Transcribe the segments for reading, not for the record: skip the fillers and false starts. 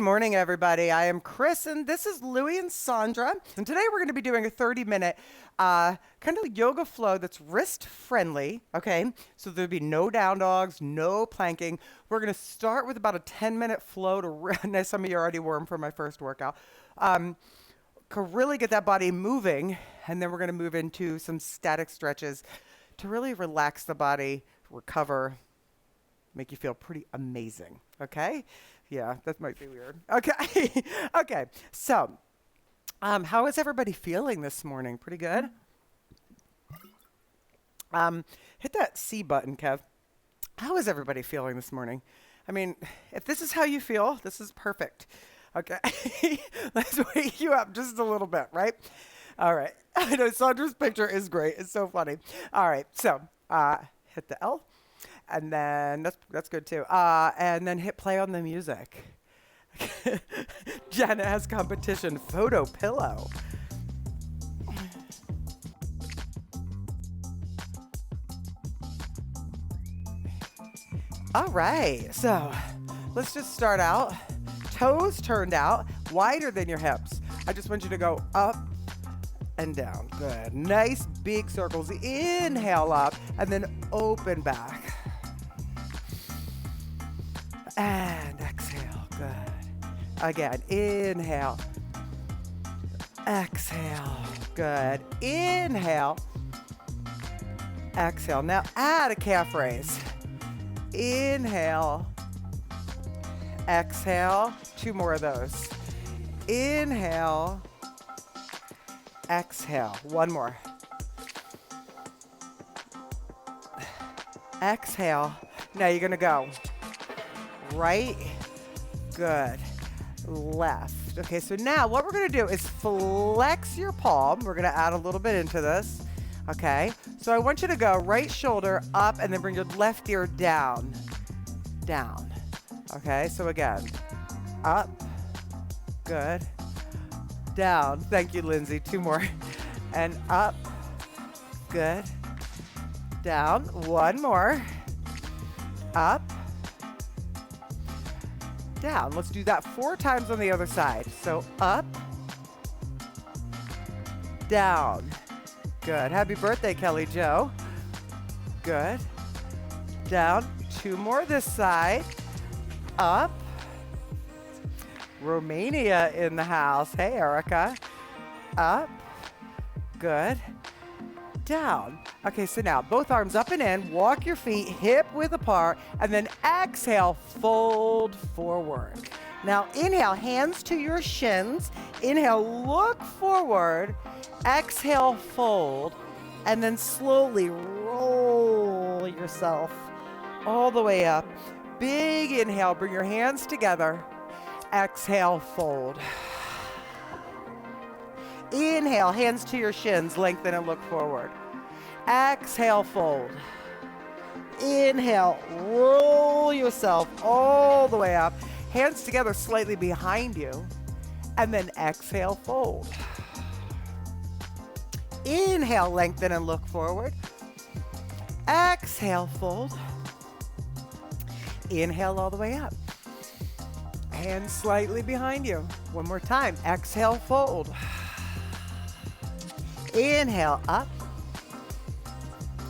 morning, everybody. I am Chris, and this is Louie and Sandra. And today we're going to be doing a 30-minute kind of yoga flow that's wrist-friendly, okay? So there'll be no down dogs, no planking. We're going to start with about a 10-minute flow to some of you are already warm for my first workout. To really get that body moving, and then we're going to move into some static stretches to really relax the body, recover, make you feel pretty amazing, okay? Yeah, that might be weird. Okay, okay. So, how is everybody feeling this morning? Pretty good? Hit that C button, Kev. How is everybody feeling this morning? I mean, if this is how you feel, this is perfect. Okay, let's wake you up just a little bit, right? All right. I know Sandra's picture is great. It's so funny. All right, so hit the L. And then that's good too. And then hit play on the music. Janet has competition. Photo pillow. All right. So let's just start out. Toes turned out, wider than your hips. I just want you to go up and down. Good. Nice big circles. Inhale up and then open back. And exhale, good. Again, inhale. Exhale, good. Inhale. Exhale. Now add a calf raise. Inhale. Exhale. 2 more of those. Inhale. Exhale. 1 more. Exhale. Now you're going to go right, good, left. Okay, so now what we're going to do is flex your palm. We're going to add a little bit into this. Okay, so I want you to go right shoulder up and then bring your left ear down, down. Okay, so again, up, good, down. Thank you, Lindsay. 2 more. And up, good, down. 1 more, up, down. Let's do that 4 times on the other side. So up, down. Good. Happy birthday, Kelly Joe. Good. Down. 2 more this side. Up. Romania in the house. Hey, Erica. Up. Good. Down. Okay, so now both arms up and in, walk your feet hip width apart, and then exhale, fold forward. Now inhale, hands to your shins. Inhale, look forward. Exhale, fold, and then slowly roll yourself all the way up. Big inhale, bring your hands together. Exhale, fold. Inhale, hands to your shins, lengthen and look forward. Exhale, fold. Inhale, roll yourself all the way up. Hands together slightly behind you. And then exhale, fold. Inhale, lengthen and look forward. Exhale, fold. Inhale all the way up. Hands slightly behind you. 1 more time. Exhale, fold. Inhale, up.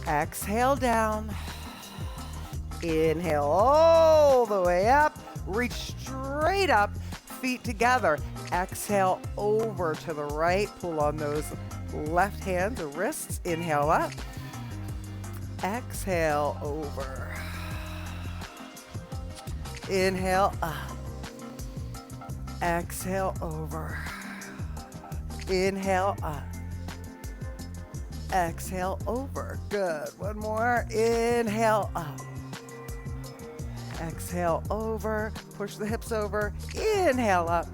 Exhale, down. Inhale all the way up. Reach straight up, feet together. Exhale over to the right. Pull on those left hands or wrists. Inhale up. Exhale over. Inhale up. Exhale over. Inhale up. Exhale over. Good. 1 more. Inhale up. Exhale over. Push the hips over. Inhale up.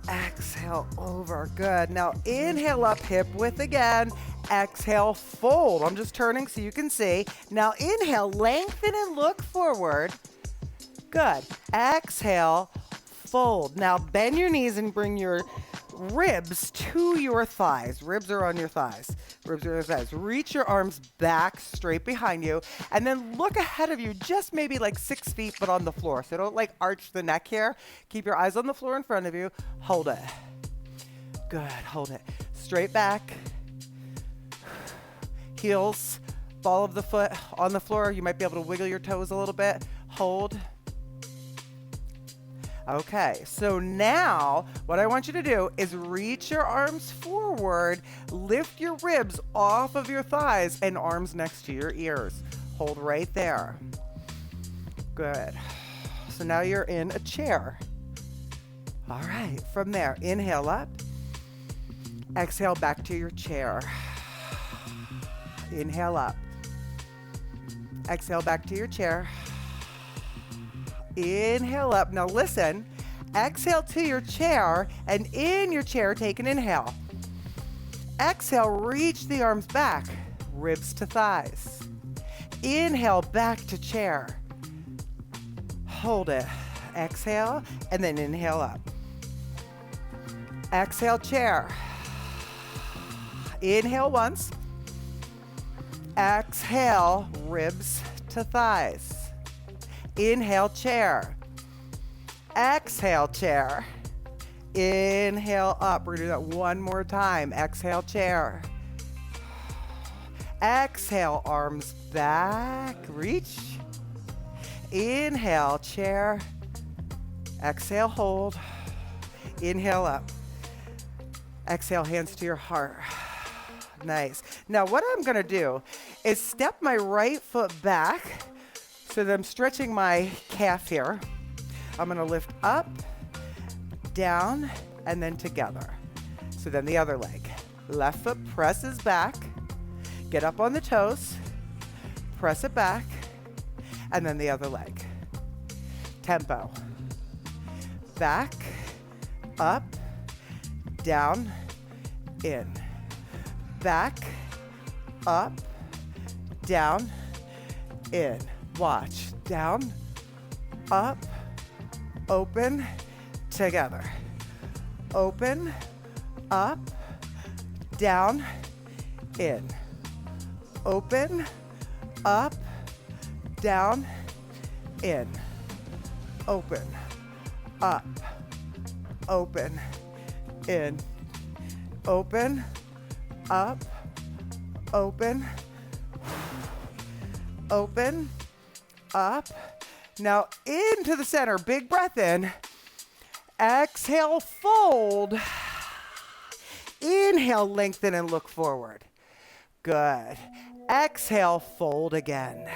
Exhale over. Good. Now inhale up, hip width again. Exhale, fold. I'm just turning so you can see. Now inhale, lengthen and look forward. Good. Exhale, fold. Now bend your knees and bring your ribs to your thighs. Ribs are on your thighs. Ribs are on your thighs. Reach your arms back straight behind you, and then look ahead of you, just maybe like 6 feet, but on the floor. So don't like arch the neck here. Keep your eyes on the floor in front of you. Hold it. Good, hold it. Straight back. Heels, ball of the foot on the floor. You might be able to wiggle your toes a little bit. Hold. Okay, so now what I want you to do is reach your arms forward, lift your ribs off of your thighs, and arms next to your ears. Hold right there. Good. So now you're in a chair. All right, from there, inhale up. Exhale back to your chair. Inhale up. Exhale back to your chair. Inhale up. Now listen, exhale to your chair, and in your chair, take an inhale. Exhale, reach the arms back, ribs to thighs. Inhale, back to chair. Hold it. Exhale, and then inhale up. Exhale, chair. Inhale once. Exhale, ribs to thighs. Inhale, chair. Exhale, chair. Inhale up. We're going to do that one more time. Exhale, chair. Exhale, arms back. Reach. Inhale, chair. Exhale, hold. Inhale up. Exhale, hands to your heart. Nice. Now what I'm going to do is step my right foot back so that I'm stretching my calf here. I'm going to lift up, down, and then together. So then the other leg. Left foot presses back. Get up on the toes. Press it back. And then the other leg. Tempo. Back, up, down, in. Back, up, down, in. Watch. Down, up, open, together. Open, up, down, in. Open, up, down, in. Open, up, open, in. Open, up, open, open, up. Now into the center, big breath in. Exhale, fold. Inhale, lengthen and look forward. Good. Exhale, fold again.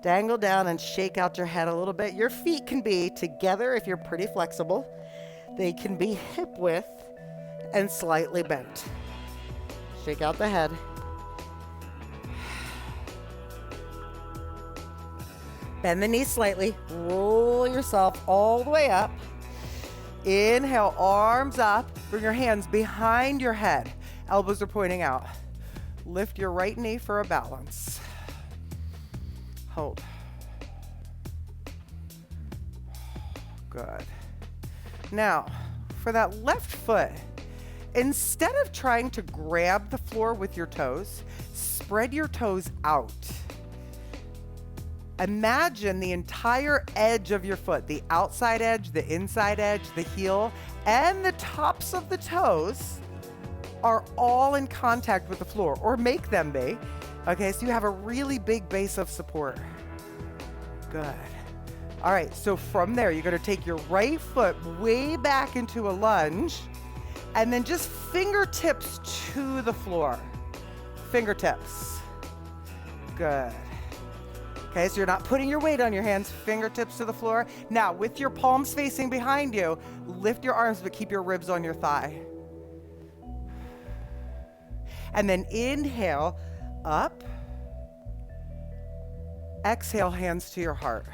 Dangle down and shake out your head a little bit. Your feet can be together if you're pretty flexible. They can be hip width and slightly bent. Shake out the head. Bend the knees slightly. Roll yourself all the way up. Inhale, arms up. Bring your hands behind your head. Elbows are pointing out. Lift your right knee for a balance. Hold. Good. Now, for that left foot, instead of trying to grab the floor with your toes, spread your toes out. Imagine the entire edge of your foot, the outside edge, the inside edge, the heel, and the tops of the toes are all in contact with the floor, or make them be. Okay, so you have a really big base of support. Good. All right, so from there, you're gonna take your right foot way back into a lunge, and then just fingertips to the floor. Fingertips. Good. Okay, so you're not putting your weight on your hands, fingertips to the floor. Now, with your palms facing behind you, lift your arms, but keep your ribs on your thigh. And then inhale, up. Exhale, hands to your heart.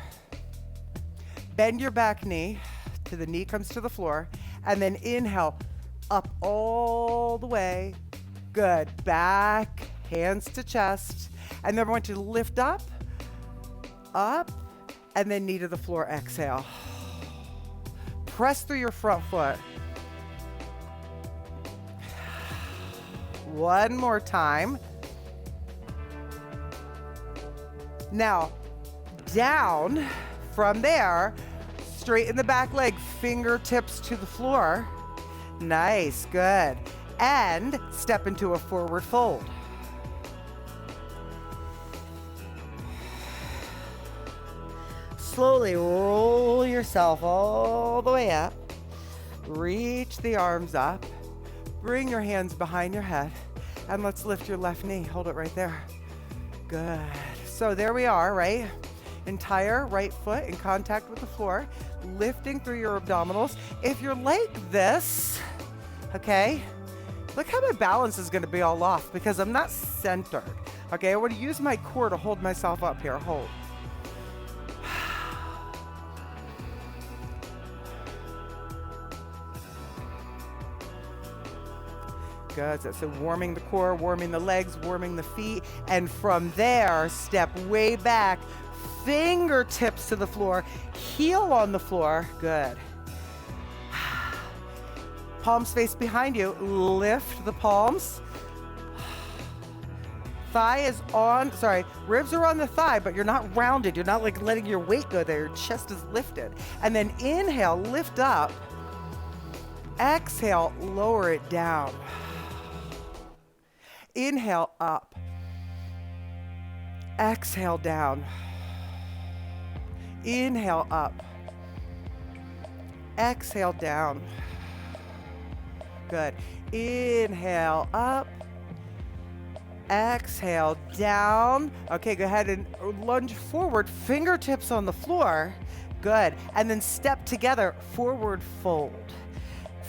Bend your back knee till the knee comes to the floor. And then inhale, up all the way. Good. Back, hands to chest. And then I want you to lift up, and then knee to the floor, exhale. Press through your front foot. One more time. Now, down from there, straighten the back leg, fingertips to the floor. Nice, good. And step into a forward fold. Slowly roll yourself all the way up. Reach the arms up. Bring your hands behind your head. And let's lift your left knee. Hold it right there. Good. So there we are, right? Entire right foot in contact with the floor, lifting through your abdominals. If you're like this, okay, look how my balance is going to be all off because I'm not centered. Okay, I want to use my core to hold myself up here. Hold. Good. So warming the core, warming the legs, warming the feet, and from there, step way back, fingertips to the floor, heel on the floor. Good. Palms face behind you. Lift the palms. Thigh is on, ribs are on the thigh, but you're not rounded. You're not like letting your weight go there. Your chest is lifted. And then inhale, lift up. Exhale, lower it down. Inhale, up. Exhale, down. Inhale, up. Exhale, down. Good. Inhale, up. Exhale, down. Okay, go ahead and lunge forward, fingertips on the floor. Good. And then step together, forward fold.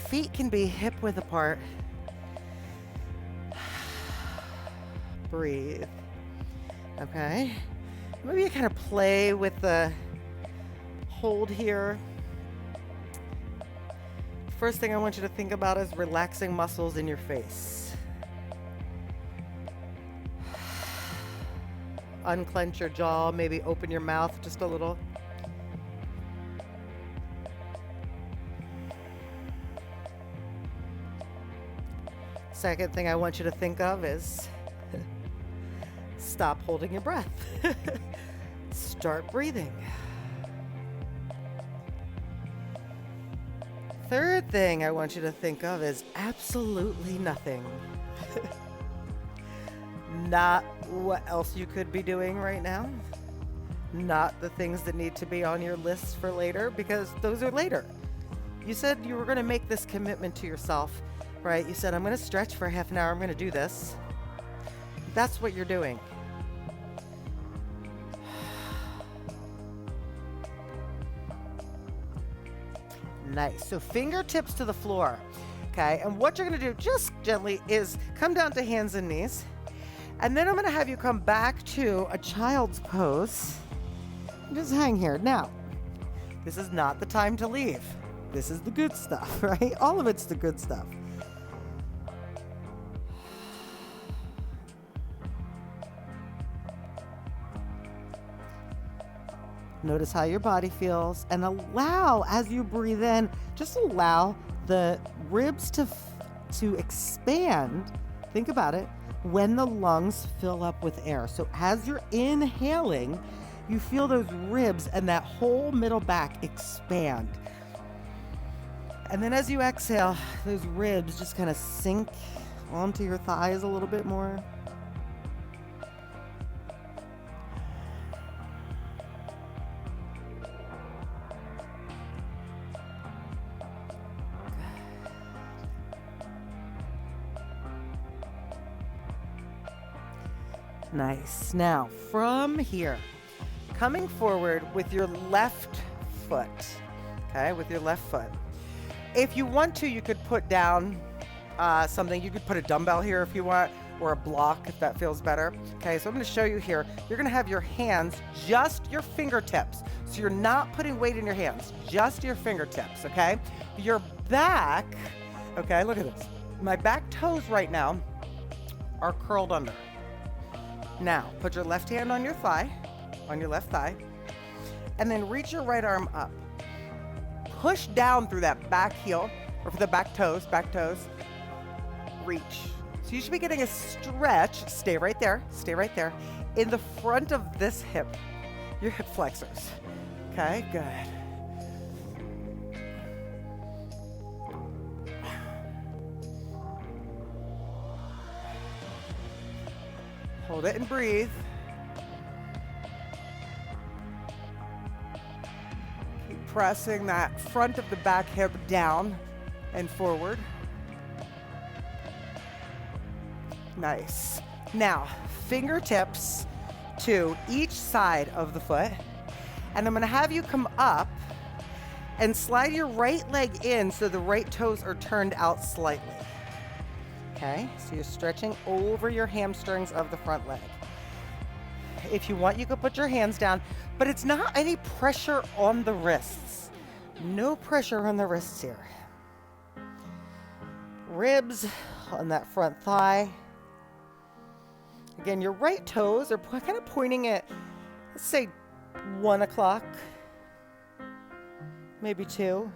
Feet can be hip width apart. Breathe. Okay. Maybe you kind of play with the hold here. First thing I want you to think about is relaxing muscles in your face. Unclench your jaw, maybe open your mouth just a little. Second thing I want you to think of is stop holding your breath. Start breathing. Third thing I want you to think of is absolutely nothing. Not what else you could be doing right now. Not the things that need to be on your list for later, because those are later. You said you were going to make this commitment to yourself, right? You said, I'm going to stretch for half an hour. I'm going to do this. That's what you're doing. Nice. So fingertips to the floor. Okay. And what you're going to do just gently is come down to hands and knees. And then I'm going to have you come back to a child's pose. Just hang here. Now, this is not the time to leave. This is the good stuff, right? All of it's the good stuff. Notice how your body feels, and allow, as you breathe in, just allow the ribs to expand. Think about it. When the lungs fill up with air. So as you're inhaling, you feel those ribs and that whole middle back expand. And then as you exhale, those ribs just kind of sink onto your thighs a little bit more. Nice. Now, from here, coming forward with your left foot, okay, with your left foot. If you want to, you could put down something. You could put a dumbbell here if you want, or a block if that feels better. Okay, so I'm going to show you here. You're going to have your hands, just your fingertips. So you're not putting weight in your hands, just your fingertips, okay? Your back, okay, look at this. My back toes right now are curled under. Now, put your left hand on your thigh, on your left thigh, and then reach your right arm up. Push down through that back heel, or for the back toes, reach. So you should be getting a stretch. Stay right there. Stay right there. In the front of this hip, your hip flexors. Okay, good. Hold it and breathe. Keep pressing that front of the back hip down and forward. Nice. Now, fingertips to each side of the foot. And I'm going to have you come up and slide your right leg in so the right toes are turned out slightly. Okay, so you're stretching over your hamstrings of the front leg. If you want, you could put your hands down, but it's not any pressure on the wrists. No pressure on the wrists here. Ribs on that front thigh. Again, your right toes are kind of pointing at, let's say, 1 o'clock, maybe 2.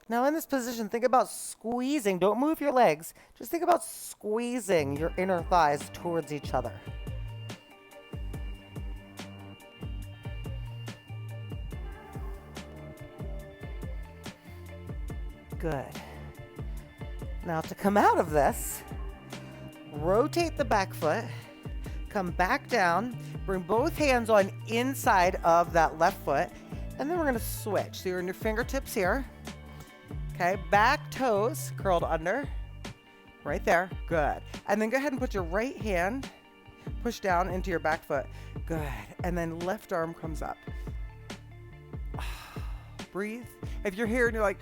Now in this position, think about squeezing. Don't move your legs. Just think about squeezing your inner thighs towards each other. Good. Now to come out of this, rotate the back foot, come back down, bring both hands on inside of that left foot, and then we're going to switch. So you're in your fingertips here. Okay, back toes curled under, right there, good. And then go ahead and put your right hand, push down into your back foot, good. And then left arm comes up. Breathe. If you're here and you're like,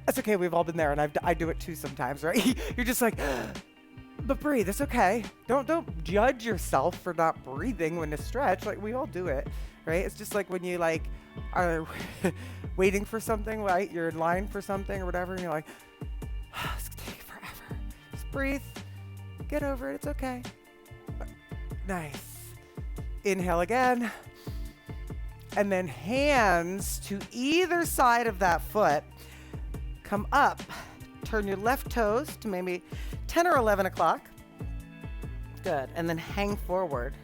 that's okay, we've all been there, and I do it too sometimes, right? You're just like, but breathe, it's okay. Don't judge yourself for not breathing when to stretch, like we all do it, right? It's just like when you like are waiting for something, right? You're in line for something or whatever, and you're like, it's gonna take forever. Just breathe, get over it, it's okay. Nice. Inhale again. And then hands to either side of that foot. Come up, turn your left toes to maybe 10 or 11 o'clock. Good. And then hang forward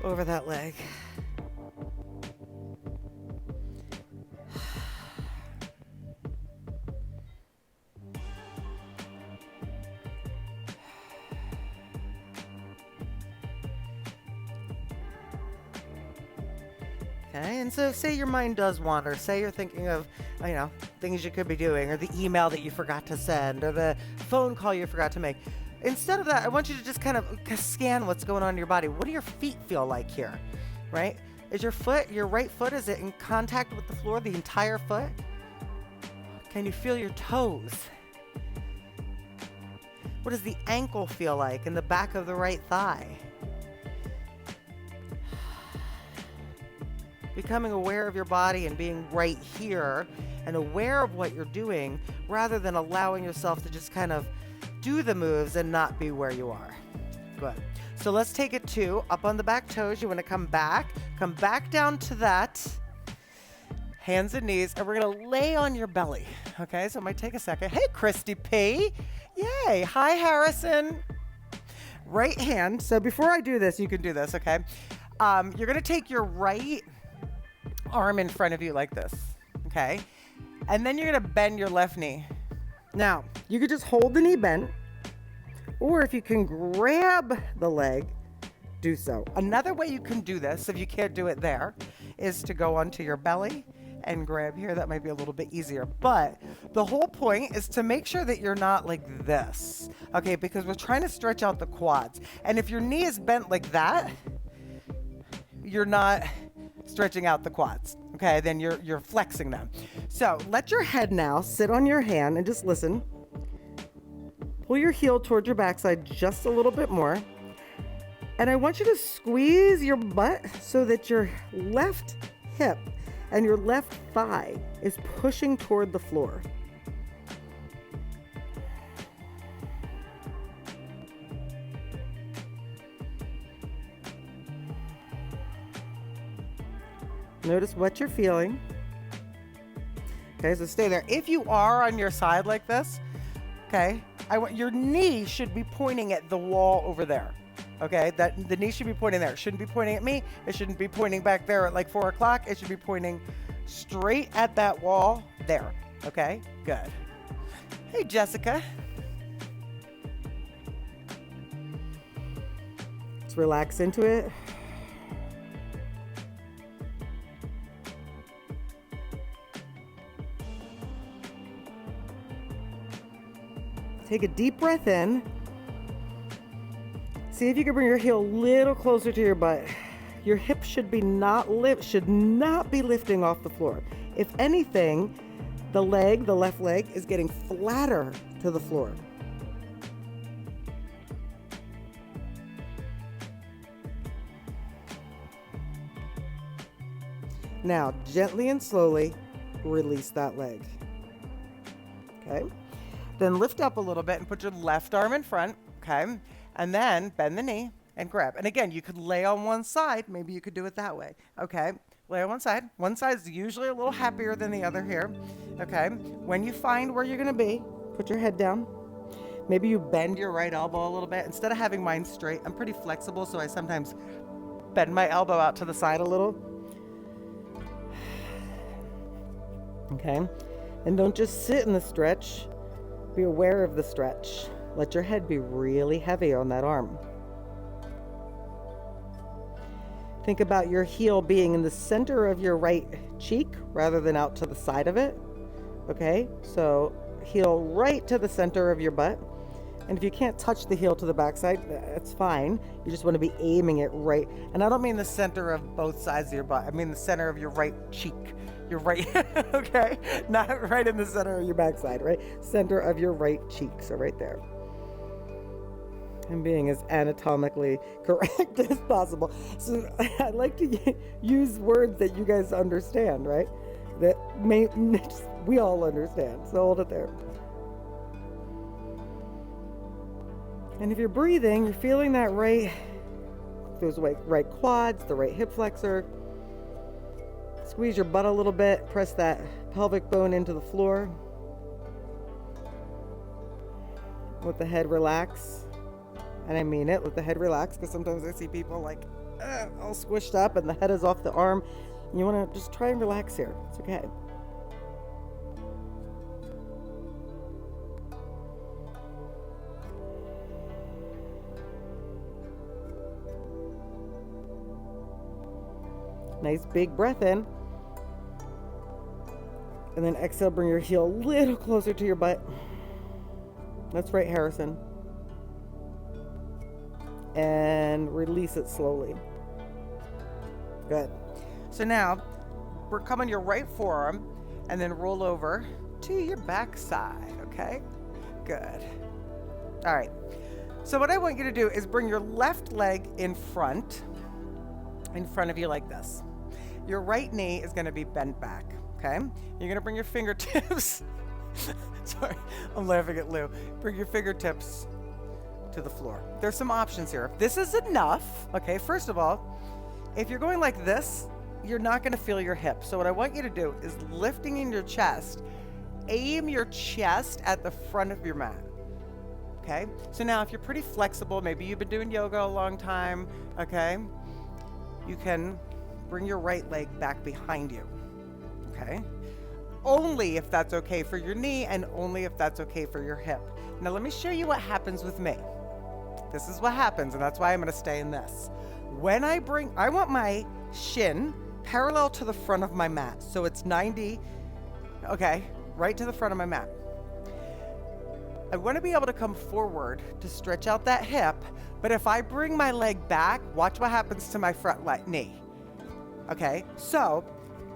over that leg. Okay, and so say your mind does wander. Say you're thinking of, things you could be doing, or the email that you forgot to send, or the phone call you forgot to make. Instead of that, I want you to just kind of scan what's going on in your body. What do your feet feel like here, right? Is your right foot, is it in contact with the floor, the entire foot? Can you feel your toes? What does the ankle feel like in the back of the right thigh? Becoming aware of your body and being right here and aware of what you're doing rather than allowing yourself to just kind of do the moves and not be where you are. Good. So let's take it to up on the back toes. You want to come back down to that. Hands and knees, and we're going to lay on your belly. Okay, so it might take a second. Hey, Christy P. Yay. Hi, Harrison. Right hand. So before I do this, you can do this, okay? You're going to take your right arm in front of you like this, okay? And then you're gonna bend your left knee. Now, you could just hold the knee bent, or if you can grab the leg, do so. Another way you can do this, if you can't do it there, is to go onto your belly and grab here. That might be a little bit easier, but the whole point is to make sure that you're not like this, okay? Because we're trying to stretch out the quads. And if your knee is bent like that, you're not stretching out the quads, okay? Then you're flexing them. So let your head now sit on your hand and just listen. Pull your heel towards your backside just a little bit more. And I want you to squeeze your butt so that your left hip and your left thigh is pushing toward the floor. Notice what you're feeling. Okay, so stay there. If you are on your side like this, okay, I want your knee should be pointing at the wall over there. Okay, that the knee should be pointing there. It shouldn't be pointing at me. It shouldn't be pointing back there at like 4 o'clock. It should be pointing straight at that wall there. Okay, good. Hey, Jessica. Let's relax into it. Take a deep breath in. See if you can bring your heel a little closer to your butt. Your hips should not be lifting off the floor. If anything, the left leg, is getting flatter to the floor. Now, gently and slowly release that leg. Okay? Then lift up a little bit and put your left arm in front, okay? And then bend the knee and grab. And again, you could lay on one side. Maybe you could do it that way, okay? Lay on one side. One side is usually a little happier than the other here, okay? When you find where you're gonna be, put your head down. Maybe you bend your right elbow a little bit. Instead of having mine straight, I'm pretty flexible, so I sometimes bend my elbow out to the side a little. Okay? And don't just sit in the stretch. Be aware of the stretch. Let your head be really heavy on that arm. Think about your heel being in the center of your right cheek rather than out to the side of it. Okay, so heel right to the center of your butt. And if you can't touch the heel to the backside, that's fine. You just want to be aiming it right. And I don't mean the center of both sides of your butt. I mean the center of your right cheek. Your right, okay? Not right in the center of your backside, right? Center of your right cheek, so right there. And being as anatomically correct as possible. So I like to use words that you guys understand, right? That we all understand. So hold it there. And if you're breathing, you're feeling that those right quads, the right hip flexor. Squeeze your butt a little bit. Press that pelvic bone into the floor. Let the head relax. And I mean it, let the head relax, because sometimes I see people like all squished up and the head is off the arm. And you want to just try and relax here. It's okay. Nice big breath in. And then exhale, bring your heel a little closer to your butt. That's right, Harrison. And release it slowly. Good. So now, we're coming your right forearm and then roll over to your back side, okay? Good. All right. So what I want you to do is bring your left leg in front of you like this. Your right knee is going to be bent back, okay? You're going to bring your fingertips, sorry, I'm laughing at Lou. Bring your fingertips to the floor. There's some options here. If this is enough, okay, first of all, if you're going like this, you're not going to feel your hip. So what I want you to do is lifting in your chest, aim your chest at the front of your mat. Okay? So now if you're pretty flexible, maybe you've been doing yoga a long time, okay? You can bring your right leg back behind you, okay? Only if that's okay for your knee and only if that's okay for your hip. Now let me show you what happens with me. This is what happens, and that's why I'm gonna stay in this. When I want my shin parallel to the front of my mat. So it's 90, okay, right to the front of my mat. I want to be able to come forward to stretch out that hip, but if I bring my leg back, watch what happens to my front knee. Okay, so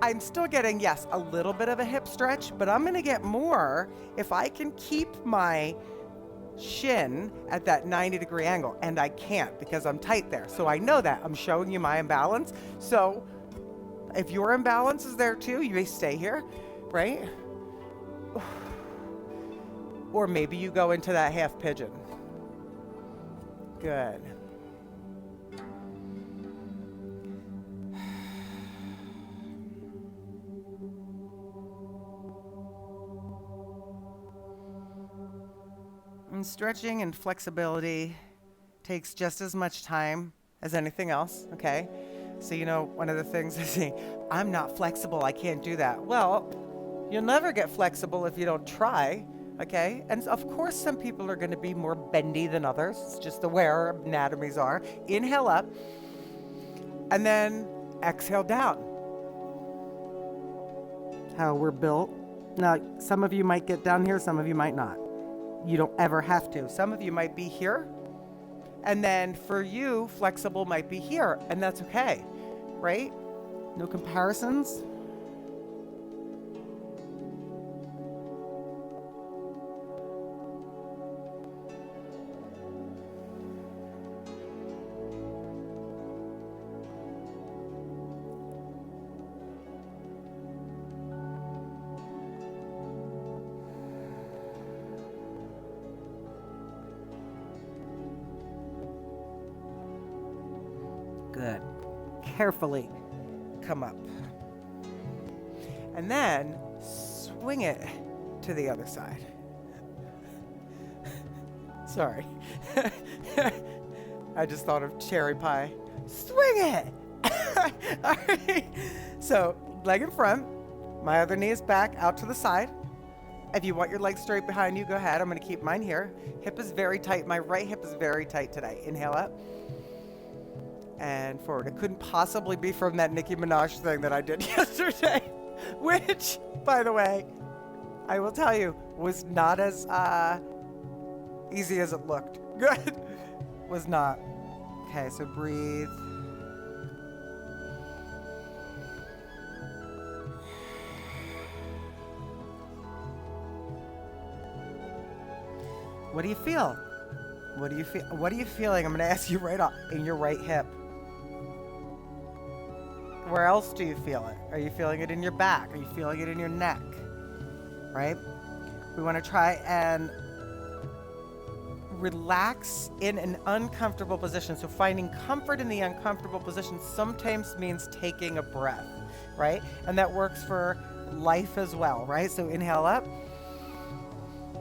I'm still getting, yes, a little bit of a hip stretch, but I'm going to get more if I can keep my shin at that 90-degree angle, and I can't because I'm tight there. So I know that. I'm showing you my imbalance. So if your imbalance is there too, you may stay here, right? Or maybe you go into that half pigeon. Good. And stretching and flexibility takes just as much time as anything else, okay? So, one of the things is saying, I'm not flexible, I can't do that. Well, you'll never get flexible if you don't try, okay? And of course, some people are going to be more bendy than others. It's just the way our anatomies are. Inhale up, and then exhale down. How we're built. Now, some of you might get down here, some of you might not. You don't ever have to. Some of you might be here, and then for you, flexible might be here, and that's okay, right? No comparisons. Good. Carefully come up. And then swing it to the other side. Sorry. I just thought of cherry pie. Swing it! All right. So, leg in front. My other knee is back, out to the side. If you want your legs straight behind you, go ahead. I'm going to keep mine here. Hip is very tight. My right hip is very tight today. Inhale up. And forward. It couldn't possibly be from that Nicki Minaj thing that I did yesterday, which, by the way, I will tell you, was not as easy as it looked. Good. Was not. Okay, so breathe. What do you feel? What do you feel? What are you feeling? I'm going to ask you right off in your right hip. Where else do you feel it? Are you feeling it in your back? Are you feeling it in your neck? Right? We want to try and relax in an uncomfortable position. So finding comfort in the uncomfortable position sometimes means taking a breath, right? And that works for life as well, right? So inhale up.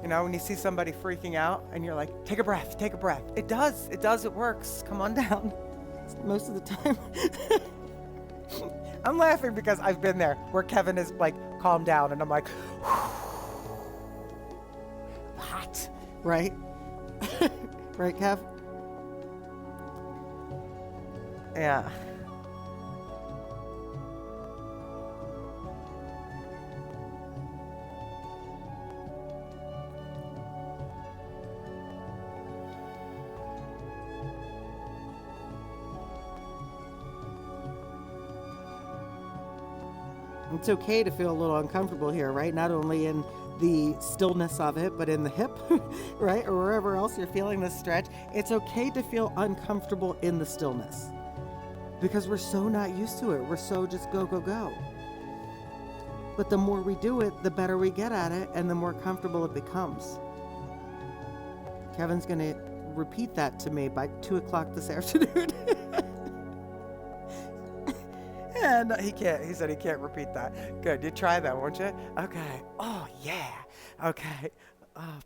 When you see somebody freaking out and you're like, take a breath, take a breath. It does, it works. Come on down. Most of the time. I'm laughing because I've been there where Kevin is like, calm down. And I'm like, hot, right? Right, Kev? Yeah. It's okay to feel a little uncomfortable here, right? Not only in the stillness of it, but in the hip, right? Or wherever else you're feeling this stretch. It's okay to feel uncomfortable in the stillness because we're so not used to it. We're so just go, go, go. But the more we do it, the better we get at it and the more comfortable it becomes. Kevin's going to repeat that to me by 2 o'clock this afternoon. And he can't. He said he can't repeat that. Good. You try that, won't you? Okay. Oh, yeah. Okay. Up.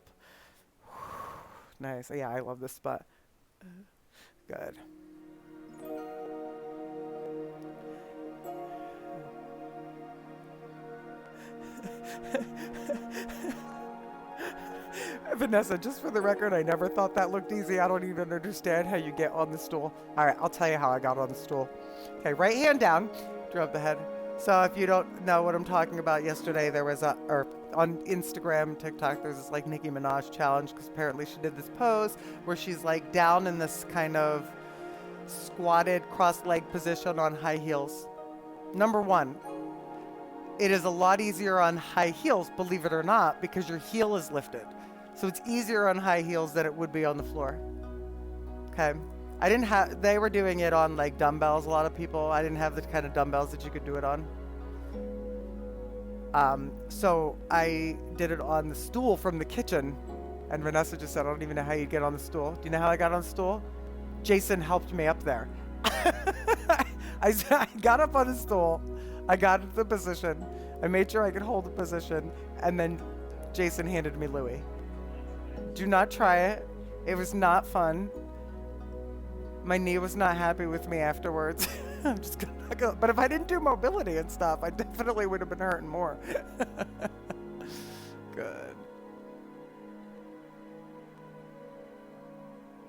Nice. Yeah, I love this spot. Good. Vanessa, just for the record, I never thought that looked easy. I don't even understand how you get on the stool. All right, I'll tell you how I got on the stool. Okay, right hand down, drop the head. So if you don't know what I'm talking about, yesterday there was on Instagram, TikTok, there's this like Nicki Minaj challenge because apparently she did this pose where she's like down in this kind of squatted cross-leg position on high heels. Number one, it is a lot easier on high heels, believe it or not, because your heel is lifted. So it's easier on high heels than it would be on the floor. Okay. They were doing it on like dumbbells, a lot of people. I didn't have the kind of dumbbells that you could do it on. So I did it on the stool from the kitchen. And Vanessa just said, I don't even know how you get on the stool. Do you know how I got on the stool? Jason helped me up there. I got up on the stool. I got into the position. I made sure I could hold the position. And then Jason handed me Louie. Do not try it. It was not fun. My knee was not happy with me afterwards. I'm just gonna go. But if I didn't do mobility and stuff, I definitely would have been hurting more. Good.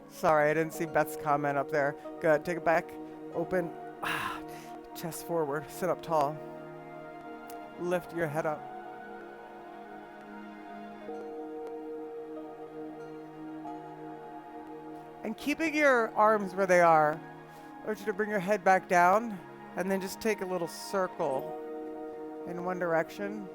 Sorry, I didn't see Beth's comment up there. Good. Take it back. Open. Chest forward. Sit up tall. Lift your head up. And keeping your arms where they are, I want you to bring your head back down and then just take a little circle in one direction.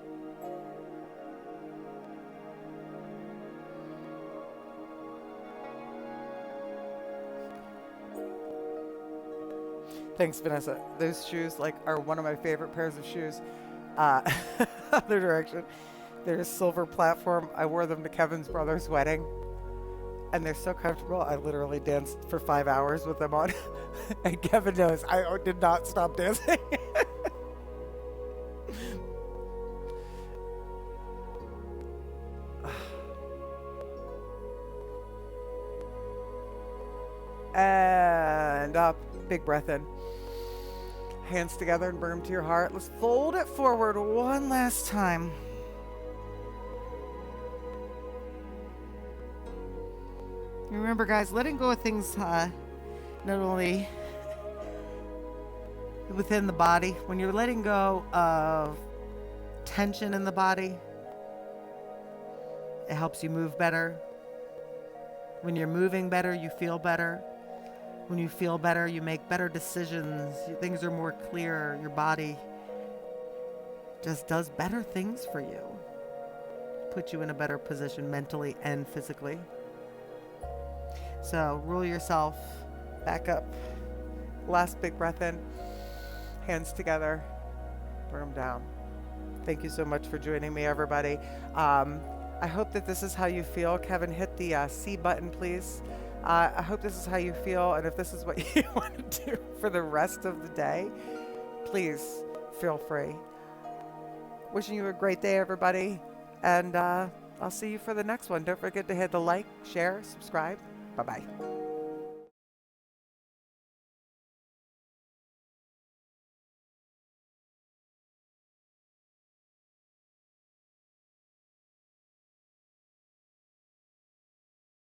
Thanks, Vanessa. Those shoes are one of my favorite pairs of shoes. Other direction. They're a silver platform. I wore them to Kevin's brother's wedding. And they're so comfortable. I literally danced for 5 hours with them on. And Kevin knows I did not stop dancing. And up. Big breath in. Hands together and bring them to your heart. Let's fold it forward one last time. Remember, guys, letting go of things not only within the body. When you're letting go of tension in the body, it helps you move better. When you're moving better, you feel better. When you feel better, you make better decisions. Things are more clear. Your body just does better things for you. Put you in a better position mentally and physically. So roll yourself back up. Last big breath in. Hands together. Bring them down. Thank you so much for joining me, everybody. I hope that this is how you feel. Kevin, hit the C button, please. I hope this is how you feel, and if this is what you want to do for the rest of the day, please feel free. Wishing you a great day, everybody, and I'll see you for the next one. Don't forget to hit the like, share, subscribe. Bye-bye.